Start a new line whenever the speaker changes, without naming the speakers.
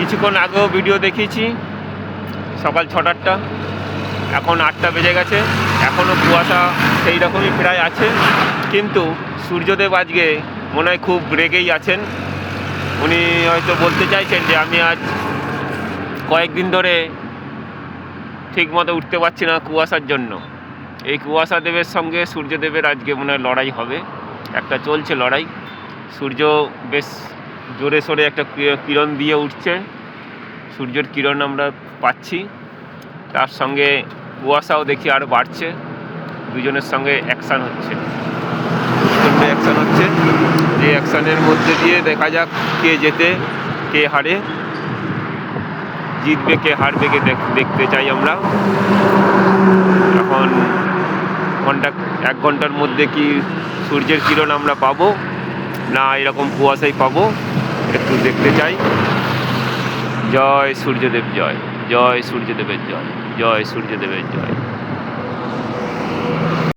কিছুক্ষণ আগেও ভিডিও দেখিয়েছি, সকাল 6টারটা, এখন 8টা বেজে গেছে, এখনও কুয়াশা সেই রকমই প্রায় আছে। কিন্তু সূর্যদেব আজকে মনে হয় খুব রেগেই আছেন। উনি হয়তো বলতে চাইছেন যে আমি আজ কয়েকদিন ধরে ঠিকমতো উঠতে পারছি না কুয়াশার জন্য। এই কুয়াশা দেবের সঙ্গে সূর্যদেবের আজকে মনে হয় লড়াই হবে, একটা চলছে লড়াই। সূর্য বেশ জোরে সোরে একটা কিরণ দিয়ে উঠছে, সূর্যের কিরণ আমরা পাচ্ছি, তার সঙ্গে কুয়াশাও দেখি আরও বাড়ছে। দুজনের সঙ্গে অ্যাকশান হচ্ছে, অ্যাকশান হচ্ছে। যে অ্যাকশানের মধ্যে দিয়ে দেখা যাক কে জেতে কে হারে, জিতবে কে হারবে কে দেখতে চাই আমরা। এখন 1 ঘন্টার মধ্যে কি সূর্যের কিরণ আমরা পাবো না এরকম কুয়াশাই পাবো, একটু দেখতে চাই। জয় সূর্যদেব জয়, জয় সূর্যদেবের জয়, জয় সূর্যদেবের জয়।